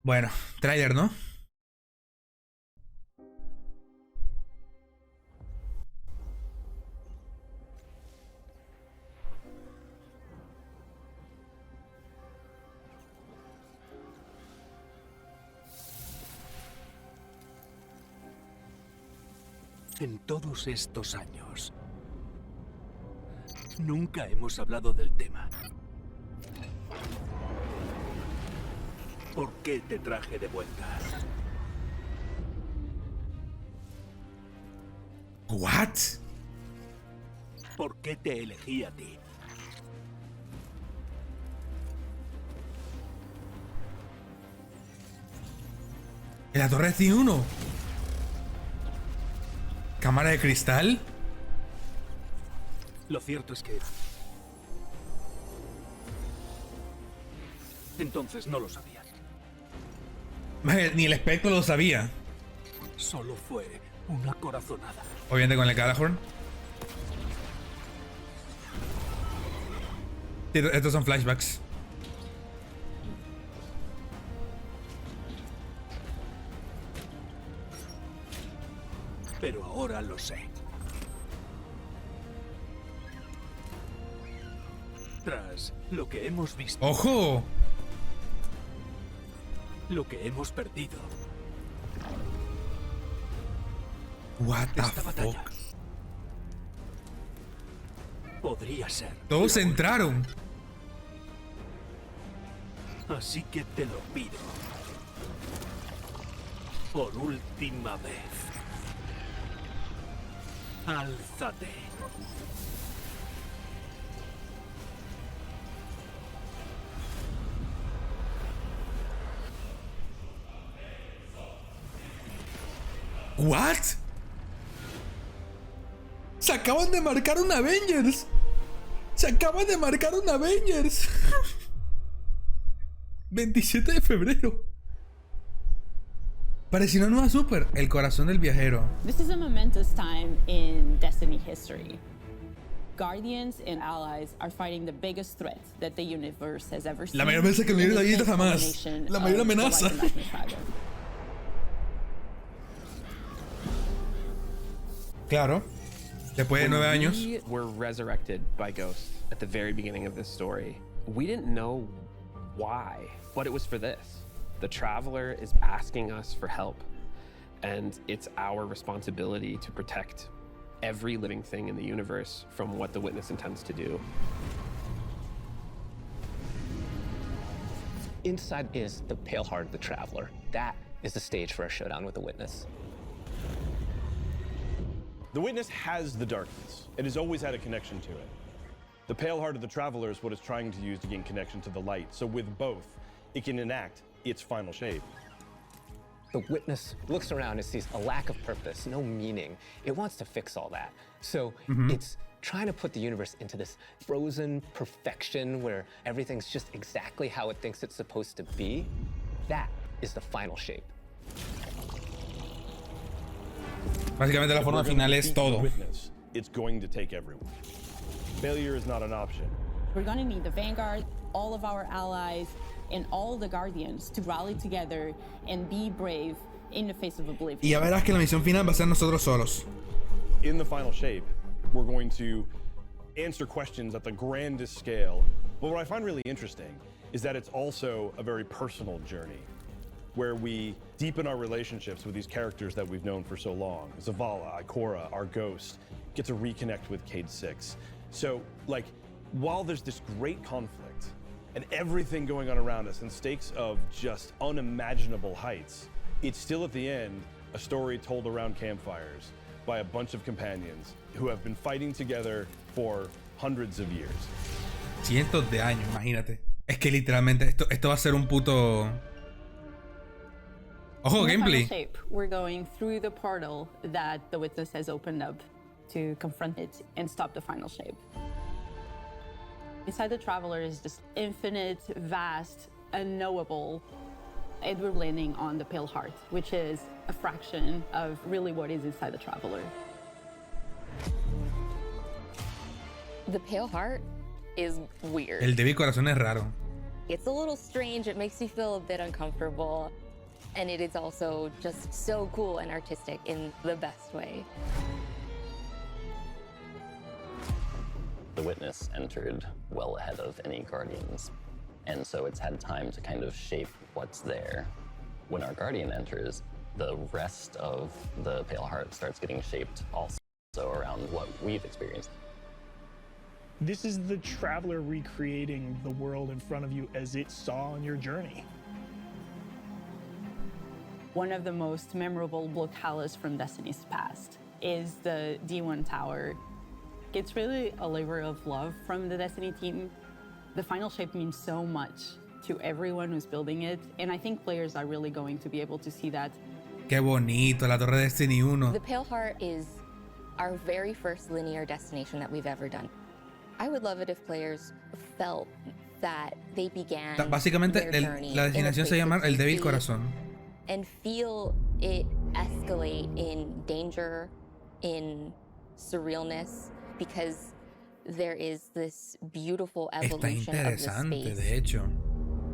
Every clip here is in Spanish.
Bueno, tráiler, ¿no? En todos estos años, nunca hemos hablado del tema. ¿Por qué te traje de vuelta? What? ¿Por qué te elegí a ti? En la torre tiene uno. Cámara de cristal. Lo cierto es que... entonces no lo sabía. Ni el espectro lo sabía. Solo fue una corazonada. Obviamente con el Calahorn. Estos son flashbacks. Pero ahora lo sé. Tras lo que hemos visto, ¡Ojo! lo que hemos perdido, What the esta batalla fuck. podría ser. Todos la entraron. última. Así que te lo pido. Por última vez. Álzate. What? Se acaban de marcar un Avengers. Se acaban de marcar un Avengers. 27 de febrero. Pareció una nueva super. El corazón del viajero. This is a momentous time in Destiny history. Guardians and allies are fighting the biggest threat that the universe has ever seen. La mayor amenaza que el universo ha visto jamás. La mayor amenaza. Claro. Después de 9 años. We were resurrected by ghosts at the very beginning of this story. We didn't know why, but it was for this. The Traveler is asking us for help, and it's our responsibility to protect every living thing in the universe from what the Witness intends to do. Inside is the pale heart of the Traveler. That is the stage for our showdown with the Witness. The Witness has the darkness. It has always had a connection to it. The pale heart of the Traveler is what it's trying to use to gain connection to the light. So with both, it can enact its final shape. The Witness looks around and sees a lack of purpose, no meaning. It wants to fix all that. So it's trying to put the universe into this frozen perfection where everything's just exactly how it thinks it's supposed to be. That is the final shape. Básicamente la forma final es todo. Witness, it's going to take everyone. Failure is not an option. We're gonna need the Vanguard, all of our allies, and all the Guardians to rally together and be brave in the face of oblivion. Y ya verás que la misión final va a ser nosotros solos. In the final shape, we're going to answer questions at the grandest scale. But what I find really interesting is that it's also a very personal journey where we deepen our relationships with these characters that we've known for so long. Zavala, Ikora, our ghost, get to reconnect with Cayde 6. So, like, while there's this great conflict and everything going on around us and stakes of just unimaginable heights, it's still at the end a story told around campfires by a bunch of companions who have been fighting together for hundreds of years. Cientos de años, imagínate. Es que literalmente esto va a ser un puto... Ojo, gameplay. Shape, we're going through the portal that the Witness has opened up to confront it and stop the final shape. Inside the Traveler is just infinite, vast, unknowable. And we're landing on the Pale Heart, which is a fraction of really what is inside the Traveler. The Pale Heart is weird. El débil corazón es raro. It's a little strange, it makes you feel a bit uncomfortable, and it is also just so cool and artistic in the best way. The Witness entered well ahead of any Guardians, and so it's had time to kind of shape what's there. When our Guardian enters, the rest of the Pale Heart starts getting shaped also around what we've experienced. This is the Traveler recreating the world in front of you as it saw on your journey. One of the most memorable locales from Destiny's past is the D1 Tower. It's really a labor of love from the Destiny team. The final shape means so much to everyone who's building it, and I think players are really going to be able to see that. Qué bonito, la Torre de Destiny 1. The Pale Heart is our very first linear destination that we've ever done. I would love it if players felt that they began Básicamente, their journey la destinación se llama El Débil Corazón. and feel it escalate in danger, in surrealness, because there is this beautiful Está evolution of the interesante, space. de hecho.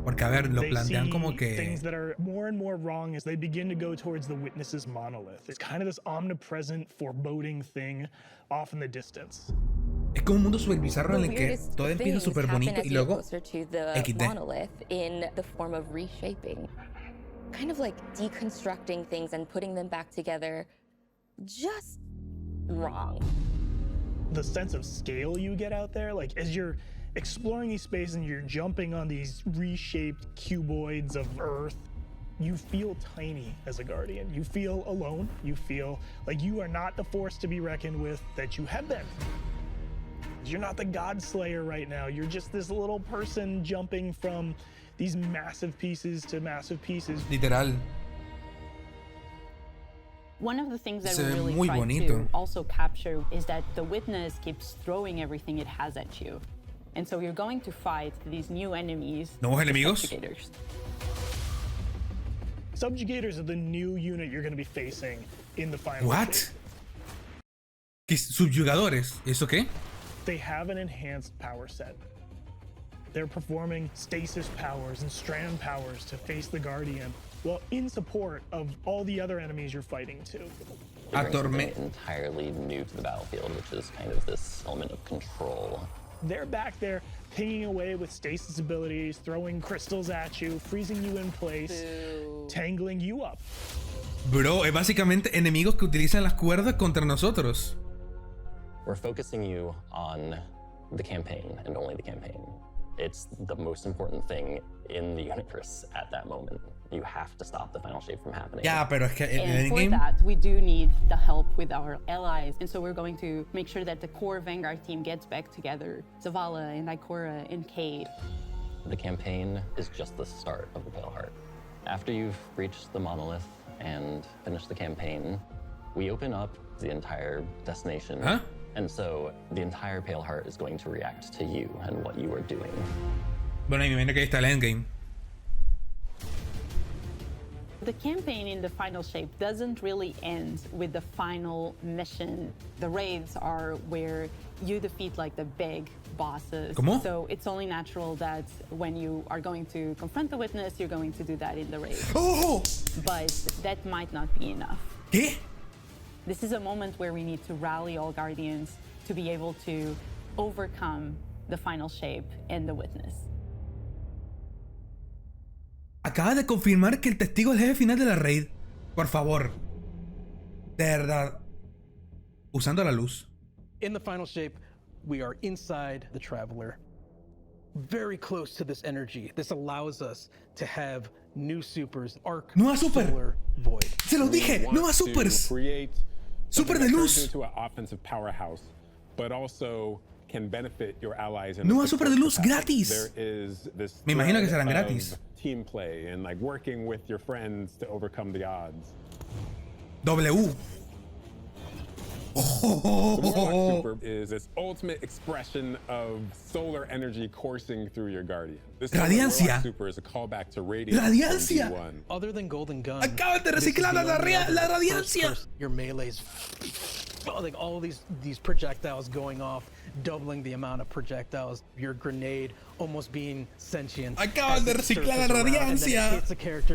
Porque, a ver, lo They plantean see como things que... that are more and more wrong as they begin to go towards the Witness's monolith. It's kind of this omnipresent, foreboding thing off in the distance. Es como un mundo súper bizarro The en el que weirdest todo empieza things súper happen bonito as y you get luego... closer to the XD. monolith in the form of reshaping. Kind of like deconstructing things and putting them back together just wrong. The sense of scale you get out there, like as you're exploring these spaces and you're jumping on these reshaped cuboids of Earth, you feel tiny as a Guardian. You feel alone. You feel like you are not the force to be reckoned with that you have been. You're not the God Slayer right now. You're just this little person jumping from these massive pieces to massive pieces. Literal. One of the things that Se we ve really muy try bonito. to also capture is that the Witness keeps throwing everything it has at you. And so you're going to fight these new enemies. ¿Nuevos the enemigos? Subjugators. Subjugators are the new unit you're going to be facing in the final. What? shape. ¿Qué? ¿Subjugadores? ¿Eso qué? They have an enhanced power set. They're performing stasis powers and strand powers to face the Guardian, well, in support of all the other enemies you're fighting too. They bring something Atorme- entirely new to the battlefield, which is kind of this element of control. They're back there pinging away with stasis abilities, throwing crystals at you, freezing you in place, tangling you up. Bro, es básicamente enemigos que utilizan las cuerdas contra nosotros. We're focusing you on the campaign and only the campaign. It's the most important thing in the universe at that moment. You have to stop the final shape from happening. Ya, pero es que en el And for endgame... that, we do need the help with our allies. And so we're going to make sure that the core Vanguard team gets back together. Zavala and Ikora and Cayde. The campaign is just the start of the Pale Heart. After you've reached the monolith and finished the campaign, we open up the entire destination. Huh? And so the entire Pale Heart is going to react to you and what you are doing. Bueno, y me imagino que ahí está el endgame. The campaign in the final shape doesn't really end with the final mission. The raids are where you defeat like the big bosses. ¿Cómo? So it's only natural that when you are going to confront the Witness, you're going to do that in the raid. ¡Oh! But that might not be enough. ¿Qué? This is a moment where we need to rally all Guardians to be able to overcome the final shape and the Witness. Acaba de confirmar que el testigo es el jefe final de la raid. Por favor. De verdad. Usando la luz. In the final shape, we are inside the Traveler, very close to this energy. This allows us to have new supers, arc, Nueva super. solar, void. Se lo dije. Nuevas supers. Create Super de something that luz. turns into an offensive powerhouse, but also can benefit your allies. In a Nueva super de luz capacity. gratis. There is this Me imagino que thread serán of gratis. team play and like working with your friends to overcome the odds. W. The Warlock Oh. Super is this ultimate expression of solar energy coursing through your Guardian. This Radiancia. Warlock Super is a callback to Radiance from Radiancia. D1. Other than Golden Gun, Acaban de this is reciclar the la only rea- other la first radiancia. person- Your melee's like all of these projectiles going off, doubling the amount of projectiles. Your grenade almost being sentient. Acaban de reciclar la radiancia,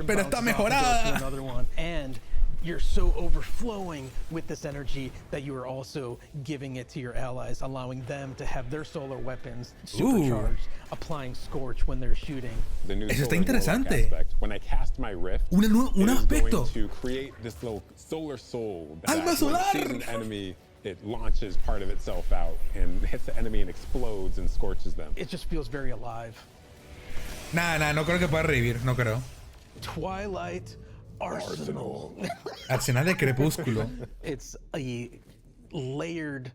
pero está mejorada. And you're so overflowing with this energy that you are also giving it to your allies, allowing them to have their solar weapons supercharged, applying scorch when they're shooting. Eso está interesante. When I cast my rift, un aspecto. To create this little solar soul that Alma solar. when it sees an enemy, it launches part of itself out and hits the enemy and explodes and scorches them. It just feels very alive. Nah, no creo que pueda revivir, no creo. Twilight Arsenal. Arsenal de Crepúsculo. It's a layered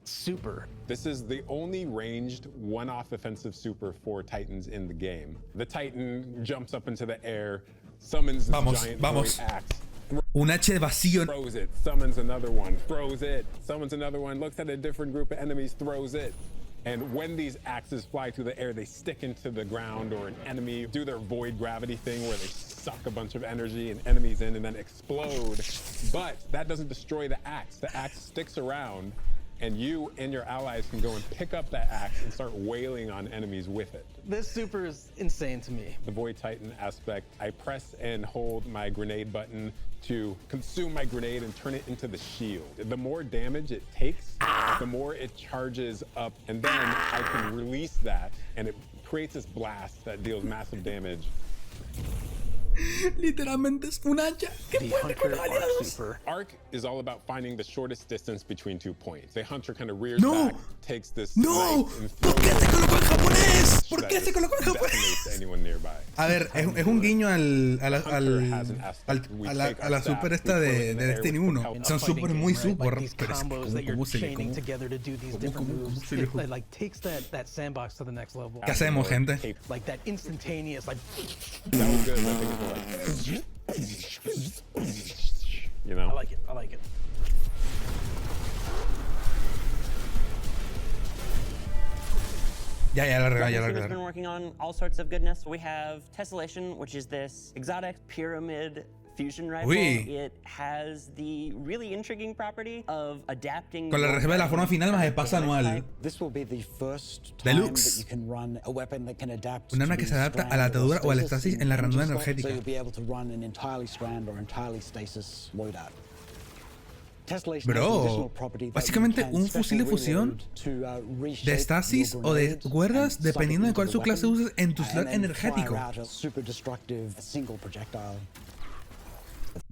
super. This is the only ranged one-off offensive super for Titans in the game. The Titan jumps up into the air, summons this giant void axe. Un H vacío. Throws it, summons another one, throws it, summons another one, looks at a different group of enemies, throws it. And when these axes fly through the air, they stick into the ground or an enemy, do their void gravity thing where they suck a bunch of energy and enemies in and then explode. But that doesn't destroy the axe. The axe sticks around and you and your allies can go and pick up that axe and start wailing on enemies with it. This super is insane to me. The Void Titan aspect, I press and hold my grenade button to consume my grenade and turn it into the shield. The more damage it takes, the more it charges up, and then I can release that, and it creates this blast that deals massive damage. Literalmente es un hacha que puede con aliados. Arc is all about finding the shortest distance between 2 points. The hunter kind of rears back, takes this ¡No! ¿Por qué se colocó en japonés? ¿Por qué se colocó en japonés? A ver, es un guiño a la super esta de Destiny 1. Son super muy super, pero es ¿cómo se le ¿Qué hacemos, gente? Like that instantaneous, like you know? I like it. Ya la Team has been working on all sorts of goodness. We have Tessellation, which is this exotic pyramid fusion rifle. It has the really intriguing property of adapting. Con la reserva de la forma final más espacio anual. This will be the first time that you can run a weapon that can adapt. Un arma que se adapta a la atadura o al estasis en la ranura energética. So you'll be able to run an entirely strand or entirely stasis loadout. Bro, básicamente un fusil de fusión de estasis o de cuerdas dependiendo de cuál su clase uses en tu slot energético.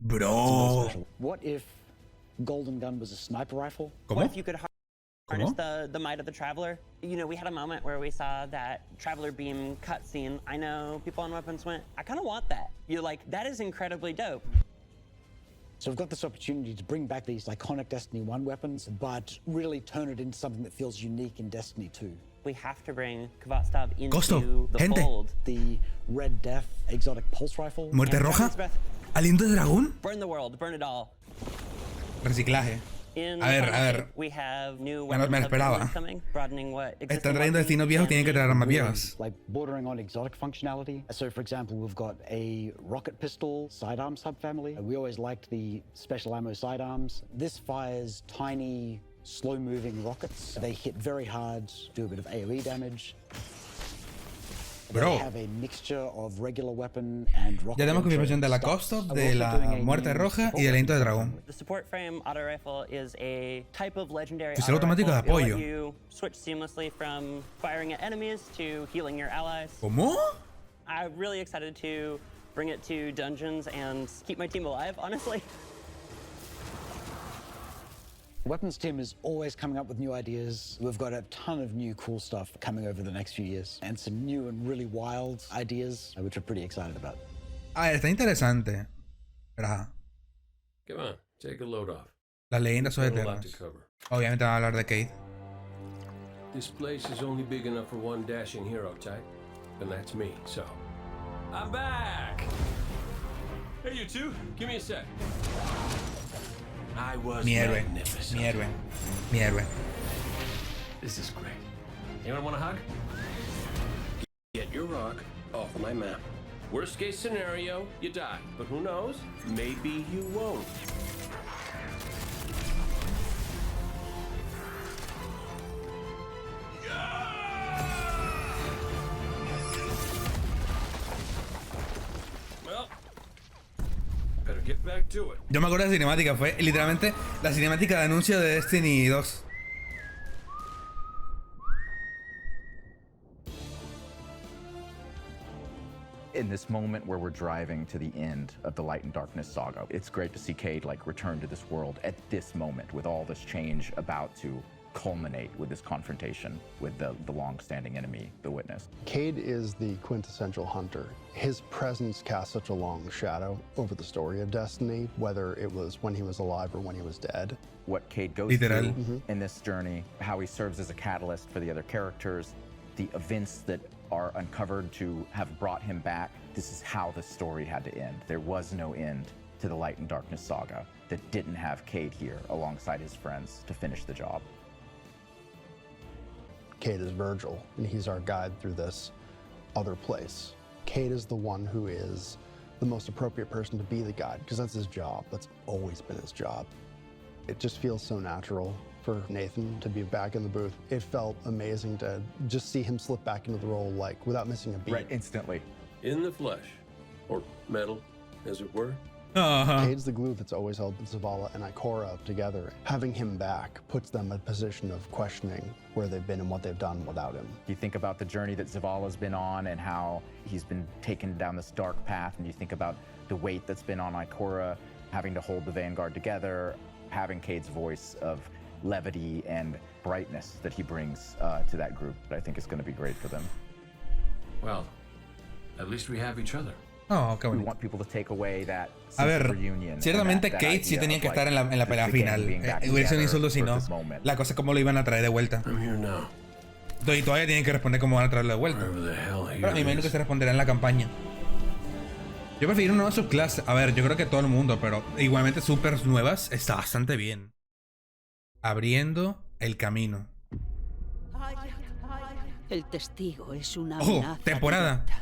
Bro. What if Golden Gun was a sniper rifle? What if you could harness the might of the Traveler? You know, we had a moment where we saw that Traveler beam cutscene. I know people on Weapons went, I kind of want that. You're like, that is incredibly dope. So we've got this opportunity to bring back these iconic Destiny 1 weapons, but really turn it into something that feels unique in Destiny 2. We have to bring Kvastav into the fold. The Red Death exotic pulse rifle. Muerte Roja. Aliento de dragón. Burn the world, burn it all. Reciclaje. A ver. We have new me lo esperaba. Están trayendo destinos viejos, tienen que traer armas viejas. Like bordering on exotic functionality. So for example, we've got a rocket pistol sidearm subfamily. We always liked the special ammo sidearms. This fires tiny, slow-moving rockets. They hit very hard, do a bit of AoE damage. Bro, ya tenemos confirmación de la Kvastav, de la Muerte Roja y del Aliento de Dragón. Fusil automático de apoyo. ¿Cómo? I'm really excited to bring it to dungeons and keep my team alive, honestly. The weapons team is always coming up with new ideas. We've got a ton of new cool stuff coming over the next few years and some new and really wild ideas, which we're pretty excited about. A ver, está interesante. Pero Come on, take a load off. Las leyendas son eternas. Obviamente van a hablar de Cayde. This place is only big enough for one dashing hero type, and that's me, so I'm back! Hey, you two, give me a sec. I was magnificent. Mi héroe. This is great. Anyone want a hug? Get your rock off my map. Worst case scenario, you die. But who knows? Maybe you won't. get back to it. Yo me acuerdo de la cinemática, fue literalmente la cinemática de anuncio de Destiny 2. In this moment where we're driving to the end of the Light and Darkness saga, it's great to see Cayde like return to this world at this moment with all this change about to culminate with this confrontation with the long-standing enemy, the Witness. Cayde is the quintessential hunter. His presence casts such a long shadow over the story of Destiny, whether it was when he was alive or when he was dead. What Cayde goes Literal. through in this journey, how he serves as a catalyst for the other characters, the events that are uncovered to have brought him back. This is how the story had to end. There was no end to the Light and Darkness saga that didn't have Cayde here alongside his friends to finish the job. Cayde is Virgil, and he's our guide through this other place. Cayde is the one who is the most appropriate person to be the guide, because that's his job. That's always been his job. It just feels so natural for Nathan to be back in the booth. It felt amazing to just see him slip back into the role, like, without missing a beat. Right, instantly. In the flesh, or metal, as it were. Cayde's the glue that's always held Zavala and Ikora together. Having him back puts them in a position of questioning where they've been and what they've done without him. You think about the journey that Zavala's been on and how he's been taken down this dark path, and you think about the weight that's been on Ikora, having to hold the Vanguard together, having Cayde's voice of levity and brightness that he brings to that group, that I think is going to be great for them. Well, at least we have each other. Oh, qué We bonito. want people to take away that A sense of ver, reunion. ciertamente and that Cayde sí idea tenía of, que estar en la pelea the gang final. being back Hubiera sido un together insulto si for no. this moment. La cosa es cómo lo iban a traer de vuelta. I'm here now. Y todavía tienen que responder cómo van a traerlo de vuelta. Wherever the hell he Pero me imagino is. que se responderá en la campaña. Yo prefiero una nueva subclase. A ver, yo creo que todo el mundo, pero igualmente Super Nuevas está bastante bien. Abriendo el camino. El testigo es una ¡Ojo! amenaza Temporada. directa.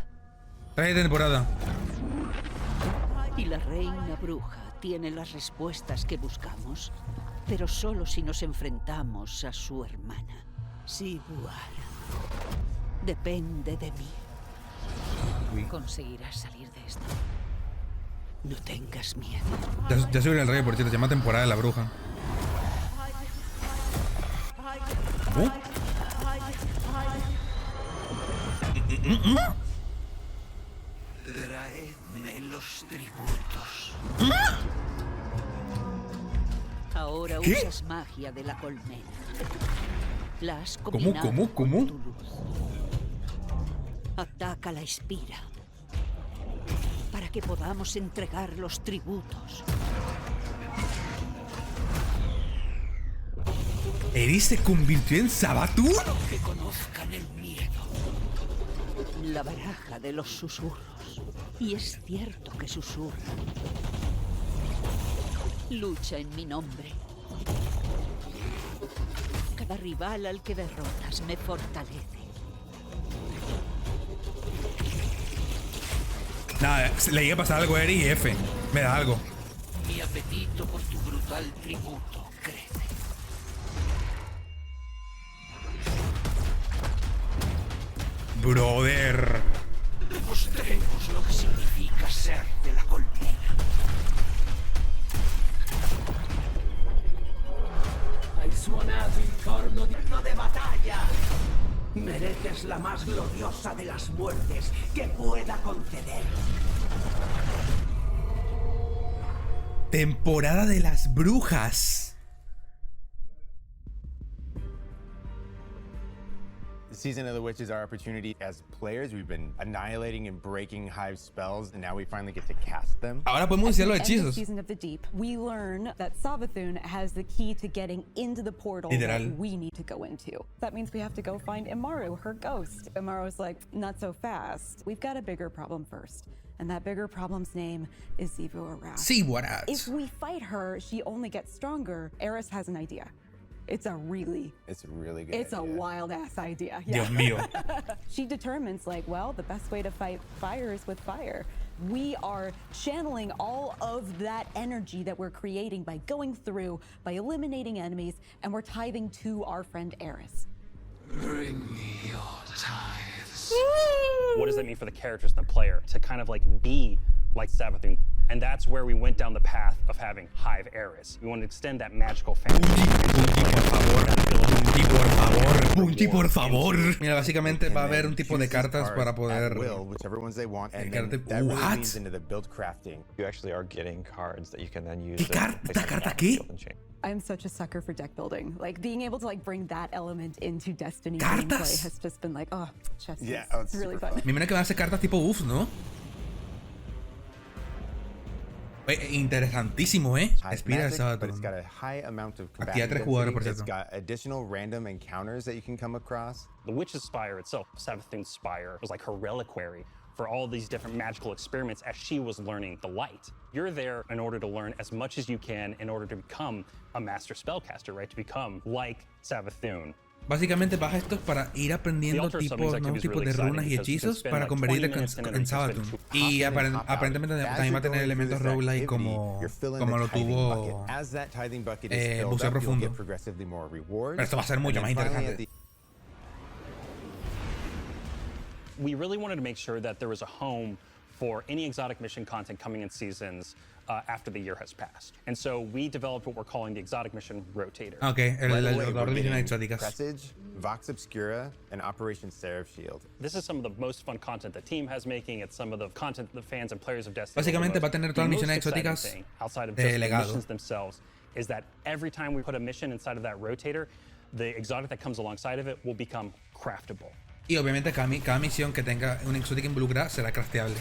Trae temporada. Y la reina bruja tiene las respuestas que buscamos, pero solo si nos enfrentamos a su hermana. Siguara. Depende de mí. Conseguirás salir de esto. No tengas miedo. Ya soy el rey, por cierto. Se llama Temporada de la Bruja. Traedme los tributos. Ahora ¿Qué? usas magia de la colmena. La has combinado ¿Cómo? con tu luz. Ataca la espira para que podamos entregar los tributos. ¿Eris se convirtió en Sabatur? Que conozcan el miedo. La baraja de los susurros. Y es cierto que susurran. Lucha en mi nombre. Cada rival al que derrotas me fortalece. Nada, le iba a pasar algo a Eri y F. Me da algo. Mi apetito por tu brutal tributo crece. Brother. Demostremos lo que significa ser de la colmena. Hai suonato il corno de batalla. Mereces la más gloriosa de las muertes que pueda conceder. Temporada de las Brujas. Season of the Witch is our opportunity as players. We've been annihilating and breaking Hive spells, and now we finally get to cast them. Ahora podemos decir los hechizos. Season of the Deep, we learn that Savathun has the key to getting into the portal that Literal. we need to go into. That means we have to go find Imaru, her ghost. Imaru's like, not so fast. We've got a bigger problem first. And that bigger problem's name is Zivu Aras. Zivu-Aras. If we fight her, she only gets stronger. Eris has an idea. It's a really good It's idea. a wild ass idea. Dios mío. She determines, like, well, the best way to fight fire is with fire. We are channeling all of that energy that we're creating by going through, by eliminating enemies, and we're tithing to our friend Eris. Bring me your tithes. What does that mean for the characters and the player to kind of like be like Savathun? And that's where we went down the path of having Hive Eris. We want to extend that magical fantasy. Punti, por favor. Mira, básicamente va a haber un tipo de cartas para poder. Whichever ones they want, and then that really leans into the build crafting. You actually are getting cards that you can then use. ¿Qué carta qué? I'm such a sucker for deck building. Like being able to like bring that element into Destiny ¿Cartas? gameplay has just been like, oh, chess Yeah, is really fun. Me imagino que van a hacer cartas tipo buff, ¿no? Interesantísimo, ¿eh? Espira el But it's got a high amount of Aquí hay combatant 3 jugadores, por density. It's cierto. got additional random encounters that you can come across. The Witch's Spire itself, Savathun's Spire, was like her reliquary for all these different magical experiments as she was learning the light. You're there in order to learn as much as you can in order to become a master spellcaster, right? To become like Savathun. Básicamente baja estos para ir aprendiendo nuevos tipos de runas y hechizos para convertirte en Savathun. Y aparentemente también va a tener elementos roguelike como lo tuvo Buceo Profundo. Pero esto va a ser mucho más interesante. We really wanted to make sure that there was a home for any exotic mission content coming in seasons after the year has passed. And so we developed what we're calling the Exotic Mission Rotator. Okay, el rotador de Misiones exóticas. Presage, Vox Obscura, and Operation Seraph Shield. This is some of the most fun content the team has making. It's some of the content the fans and players of Destiny. Básicamente va a tener todas las misiones exóticas outside of de just the legado. missions themselves is that every time we put a mission inside of that rotator, the exotic that comes alongside of it will become craftable. Y obviamente cada misión que tenga una exótica involucrada será crafteable.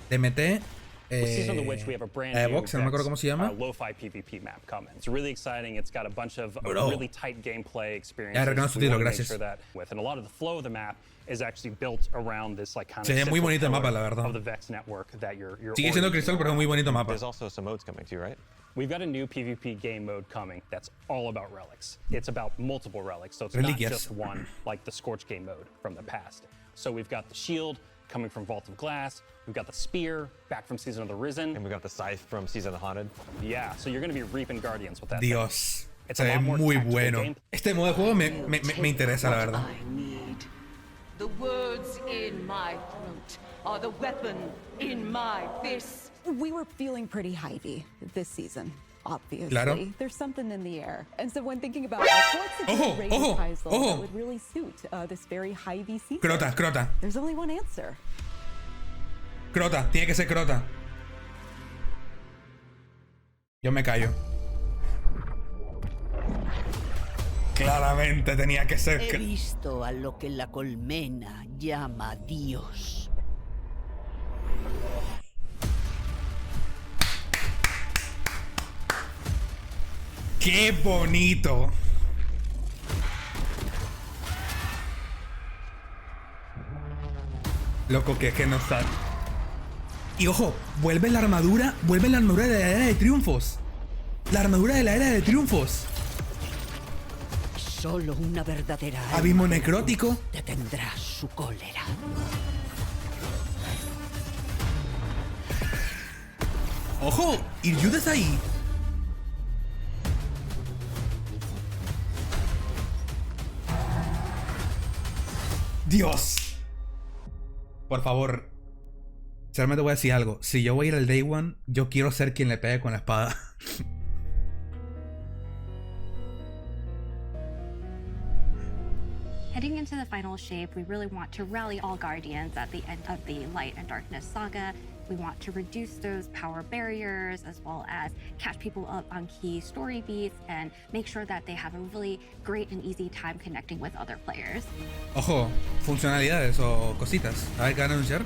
DMT, Box, no me acuerdo cómo se llama. Lo-fi PvP map coming. It's really exciting. It's got a bunch of really tight gameplay experiences. Reconozco tu título, gracias. And a lot of the flow of the map is actually built around this like kind of Se ve muy bonito el mapa, la verdad. of the Vex network that you're Sigue siendo Crisol, pero es muy bonito mapa. There's also some modes coming too, right? We've got a new PvP game mode coming that's all about relics. It's about multiple relics, so it's Reliquias. not just one like the Scorch game mode from the past. So we've got the shield coming from Vault of Glass. We've got the spear back from Season of the Risen. And we got the scythe from Season of the Haunted. Yeah, so you're going to be reaping Guardians with that. Dios, It's se a ve lot more muy tactical bueno. game. Este modo de juego me interesa, la verdad. I need. The words in my throat are the weapon in my fist. We were feeling pretty Hivey this season. Obviously, Claro. there's something in the air. And so when thinking about what's a good rating title that would really suit this very Hivey season, Crota. there's only one answer. Crota, tiene que ser Crota. Yo me callo. Claramente tenía que ser. He visto a lo que la colmena llama Dios. ¡Qué bonito! Loco, que no está. Y ojo, vuelve la armadura de la era de triunfos. La armadura de la era de triunfos. Solo una verdadera Abismo necrótico. detendrá su cólera. Ojo, Iryude está ahí. Dios. Por favor. Solamente voy a decir algo. Si yo voy a ir al Day One, yo quiero ser quien le pegue con la espada. Heading into the final shape, we really want to rally all Guardians at the end of the Light and Darkness saga. We want to reduce those power barriers as well as catch people up on key story beats and make sure that they have a really great and easy time connecting with other players. Ojo, funcionalidades o cositas. A ver, ¿qué van a anunciar?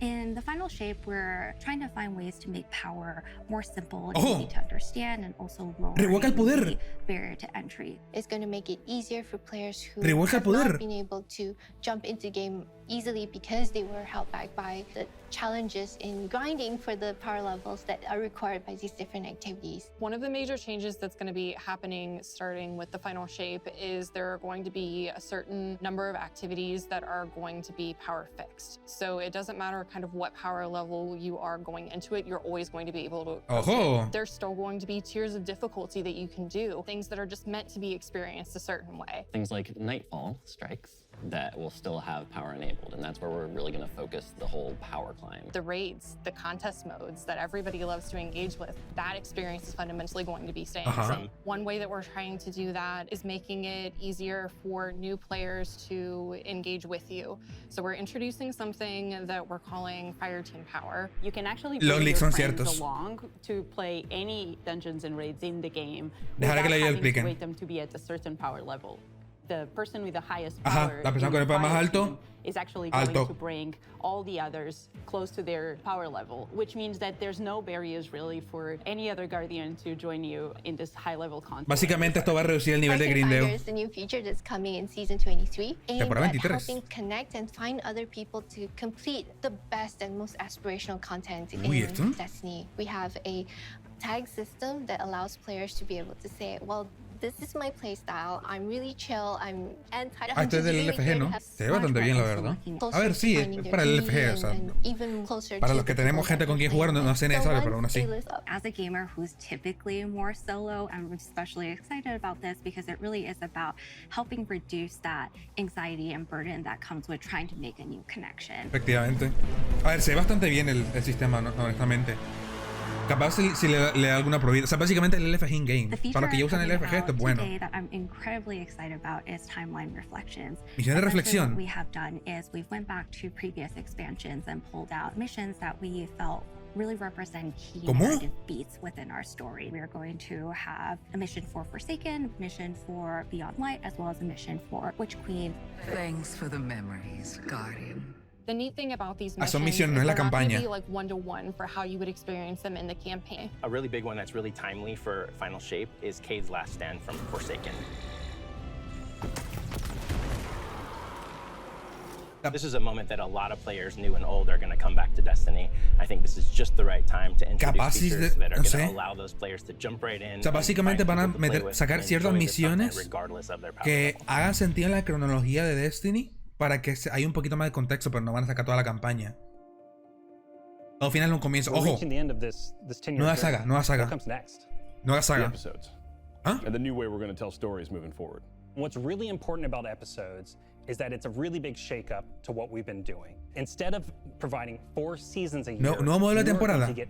In the final shape, we're trying to find ways to make power more simple and Ojo. easy to understand and also Revuelca el poder. lowering the barrier to entry. It's going to make it easier for players who Revuelca el have poder. not been able to jump into game easily because they were held back by the challenges in grinding for the power levels that are required by these different activities. One of the major changes that's going to be happening starting with the final shape is there are going to be a certain number of activities that are going to be power fixed. So it doesn't matter kind of what power level you are going into it, you're always going to be able to Ojo. There's still going to be tiers of difficulty that you can do, things that are just meant to be experienced a certain way. Things like Nightfall strikes that will still have power enabled, and that's where we're really going to focus the whole power climb. The raids, the contest modes that everybody loves to engage with, that experience is fundamentally going to be staying the same. One way that we're trying to do that is making it easier for new players to engage with you. So we're introducing something that we're calling Fire Team Power. You can actually bring your friends along to play any dungeons and raids in the game without having to wait them to be at a certain power level. The person with the highest power la persona con el poder más alto, is actually going to bring all the others close to their power level, which means that there's no barriers really for any other guardian to join you in this high level content. Básicamente esto va a reducir el nivel de grindeo. It's a new feature that's coming in season 23, aimed at helping connect and find other people to complete the best and most aspirational content in Destiny. We have a tag system that allows players to be able to say, well, this is my playstyle. I'm really chill. I'm anti. Este es del LFG, ¿no? Se ve bastante bien, la verdad. A ver, sí, es para el LFG, o sea, para los que tenemos gente con quien jugar no es necesario, pero aún así. As a gamer who's typically more solo, I'm especially excited about this because it really is about helping reduce that anxiety and burden that comes with trying to make a new connection. Efectivamente. A ver, se ve bastante bien el sistema, honestamente. Capaz si le da alguna probabilidad. O sea, básicamente el LFG in-game. Para los que ya usan el LFG, esto es bueno. Misiones de reflexión. What we have done is we've went back to previous expansions and pulled out missions that we felt really represent key narrative beats within our story. We are going to have a mission for Forsaken, a mission for Beyond Light, as well as a mission for Witch Queen. Thanks for the memories, Guardian. The neat thing about these missions son misiones, no es la campaña. be like one-to-one for how you would experience them in the campaign. A really big one that's really timely for Final Shape is Cayde's last stand from Forsaken. This is a moment that a lot of players, new and old, are going to come back to Destiny. I think this is just the right time to introduce features that are going to allow those players to jump right in. O sea, básicamente van a sacar ciertas misiones que hagan sentido en la cronología de Destiny para que haya un poquito más de contexto, pero no van a sacar toda la campaña. Al final no comienza. Ojo. Nueva saga, nueva saga. Nueva saga. Huh? And the new way we're going to tell stories moving forward. What's really important about episodes is that it's a really big shakeup to what we've been doing. Instead of providing 4 seasons a year, nuevo modelo de temporada. To get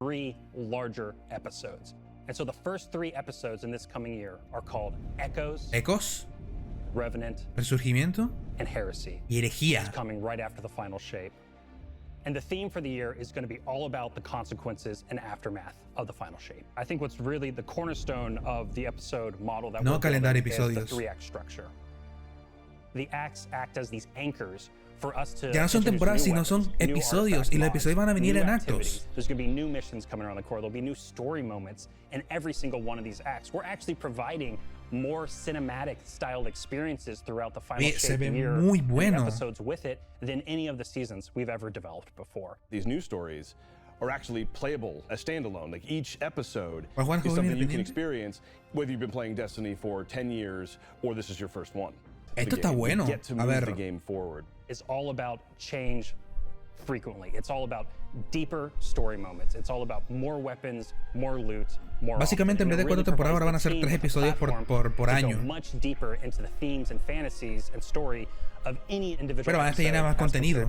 3 larger episodes. And so the first 3 episodes in this coming year are called Echoes, Revenant, Resurgimiento, and Heresy. Y herejía. It's coming right after the final shape. And the theme for the year is going to be all about the consequences and aftermath of the final shape. I think what's really the cornerstone of the episode model that we're building is the 3-act structure. The acts act as these anchors for us to. Ya no son temporadas, sino son episodios, y los episodios van a venir en actos. There's going to be new missions coming around the core. There'll be new story moments in every single one of these acts. We're actually providing more cinematic styled experiences throughout the final shape year, muy bueno. Episodes with it than any of the seasons we've ever developed before. These new stories are actually playable as standalone. Like each episode is something you can experience, whether you've been playing Destiny for 10 years or this is your first one. Esto está bueno. Get to move the game forward. It's all about change frequently. It's all about deeper story moments. It's all about more weapons, more loot, more. Básicamente en vez de 4 temporadas ahora van a ser 3 episodios por año. Much deeper into the themes and fantasies and story of any individual. Pero van a tener más contenido.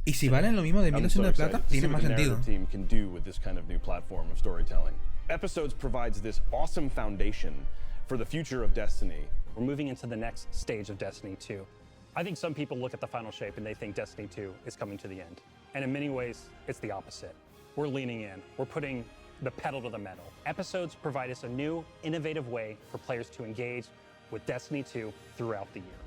Y si valen lo mismo de 1.200 de plata, tiene más sentido. Team can do with this kind of new platform of storytelling. Episodes provides this awesome foundation for the future of Destiny. We're moving into the next stage of Destiny 2. I think some people look at the final shape and they think Destiny 2 is coming to the end. And in many ways, it's the opposite. We're leaning in. We're putting the pedal to the metal. Episodes provide us a new, innovative way for players to engage with Destiny 2 throughout the year.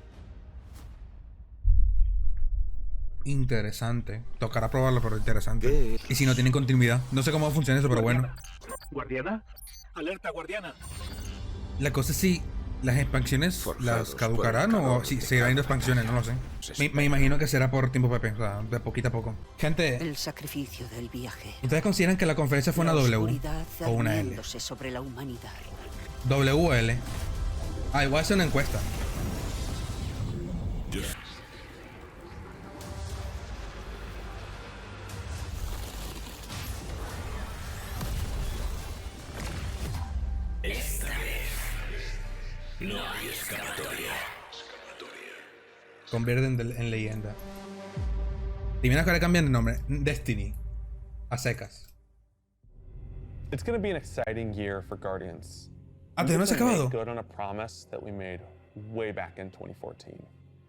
Interesante. Tocará probarlo, pero interesante. Y si no tienen continuidad. No sé cómo funciona eso, pero bueno. ¿Guardiana? Alerta, guardiana. La cosa es si las expansiones las caducarán o si seguirán habiendo expansiones, no lo sé. Me imagino que será por tiempo PP, o sea, de poquito a poco. Gente, el sacrificio del viaje. ¿Ustedes consideran que la conferencia fue una W o una L? Sobre la humanidad. W o L. Igual es una encuesta. Esta vez no hay escapatoria. convierten en leyenda. Y mira que ahora cambian de nombre. Destiny. A secas. It's going to be an exciting year for Guardians. ¿Todavía no se ha acabado? Good on a promise that we made way back in 2014.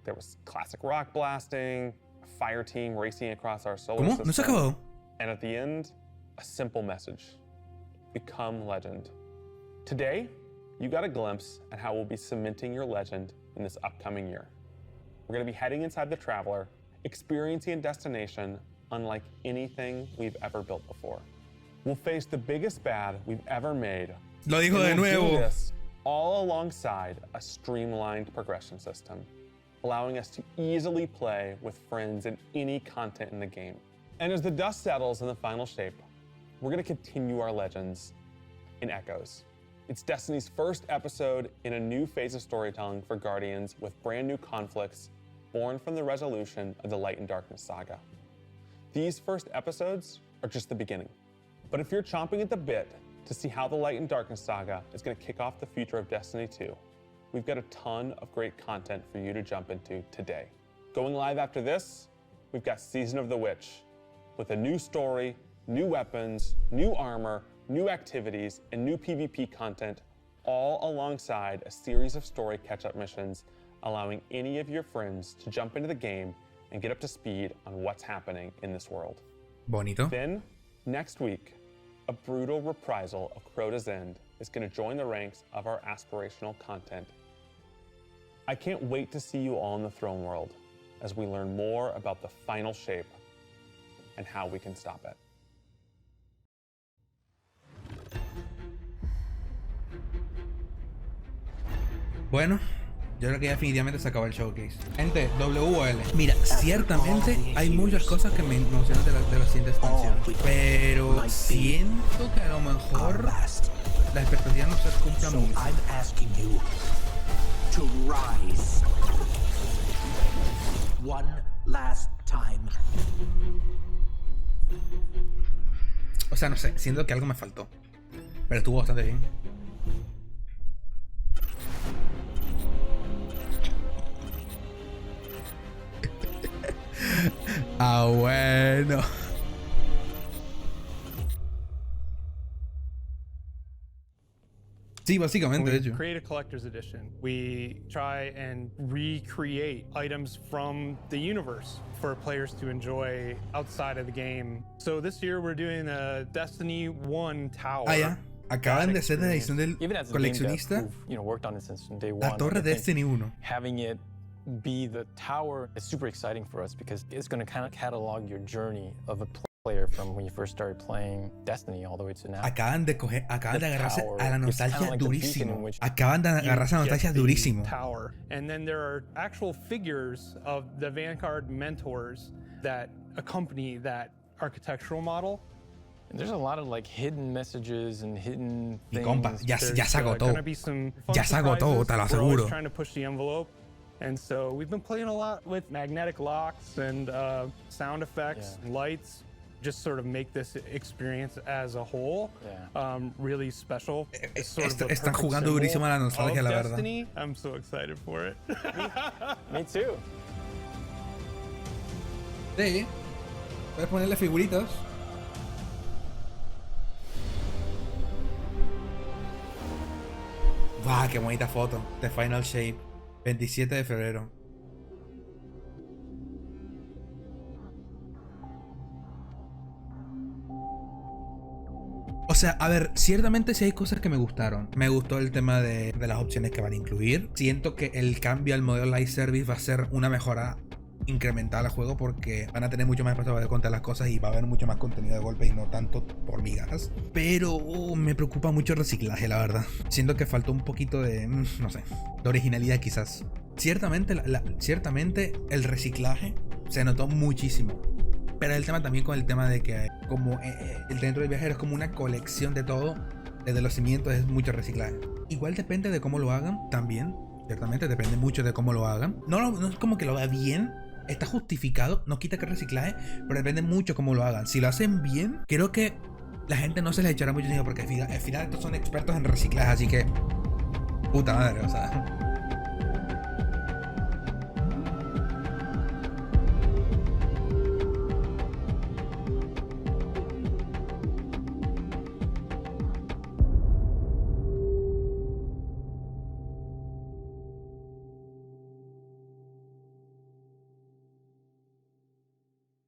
There was classic rock blasting, a fire team racing across our solar system. ¿Cómo? ¿No se ha acabado? And at the end, a simple message. Become legend. Today, you got a glimpse at how we'll be cementing your legend in this upcoming year. We're going to be heading inside the Traveler, experiencing a destination unlike anything we've ever built before. We'll face the biggest bad we've ever made. Lo dijo de nuevo. Do this all alongside a streamlined progression system, allowing us to easily play with friends in any content in the game. And as the dust settles in the final shape, we're going to continue our legends in Echoes. It's Destiny's first episode in a new phase of storytelling for Guardians with brand new conflicts born from the resolution of the Light and Darkness saga. These first episodes are just the beginning. But if you're chomping at the bit to see how the Light and Darkness saga is going to kick off the future of Destiny 2, we've got a ton of great content for you to jump into today. Going live after this, we've got Season of the Witch, with a new story, new weapons, new armor, new activities, and new PvP content, all alongside a series of story catch-up missions, allowing any of your friends to jump into the game and get up to speed on what's happening in this world. Bonito. Then, next week, a brutal reprisal of Crota's End is going to join the ranks of our aspirational content. I can't wait to see you all in the throne world as we learn more about the final shape and how we can stop it. Bueno, yo creo que ya definitivamente se acabó el showcase. Gente, WL. Mira, ciertamente hay muchas cosas que me emocionan de la siguiente expansión. Pero siento que a lo mejor las expectativas no se cumplan mucho. O sea, no sé, siento que algo me faltó. Pero estuvo bastante bien. Bueno. Sí, básicamente, de hecho. Create a collector's edition. We try and recreate items from the universe for players to enjoy outside of the game. So this year we're doing a Destiny 1 tower. Ya. Acaban de hacer la edición del coleccionista. La torre de Destiny 1. Having it be the tower is super exciting for us because it's going to kind of catalog your journey of a player from when you first started playing Destiny all the way to now. Acaban de agarrarse a la nostalgia durísimo. Acaban de agarrarse a la nostalgia durísimo. Tower. And then there are actual figures of the Vanguard mentors that accompany that architectural model. And there's a lot of like hidden messages and hidden things. Y compa, ya se agotó. Ya se agotó, te lo aseguro. Trying to push the envelope. And so we've been playing a lot with magnetic locks and sound effects, and lights, just sort of make this experience as a whole really special. Están jugando durísimo a la nostalgia, la verdad. I'm so excited for it. Me too. Sí. Puedes ponerle figuritas. ¡Wow! ¡Qué bonita foto! The Final Shape. 27 de febrero. O sea, a ver, ciertamente sí hay cosas que me gustaron. Me gustó el tema de las opciones que van a incluir. Siento que el cambio al modelo live service va a ser una mejora incremental al juego porque van a tener mucho más espacio para contar las cosas y va a haber mucho más contenido de golpe y no tanto por migajas. Pero me preocupa mucho el reciclaje, la verdad. Siento que faltó un poquito de, no sé, de originalidad quizás. Ciertamente, ciertamente el reciclaje se notó muchísimo. Pero el tema también con el tema de que como el dentro del viajero es como una colección de todo, desde los cimientos es mucho reciclaje. Igual depende de cómo lo hagan también. Ciertamente depende mucho de cómo lo hagan. No es como que lo haga bien. Está justificado, no quita que reciclaje, pero depende mucho cómo lo hagan. Si lo hacen bien, creo que la gente no se les echará mucho dinero porque al final estos son expertos en reciclaje, así que puta madre, o sea,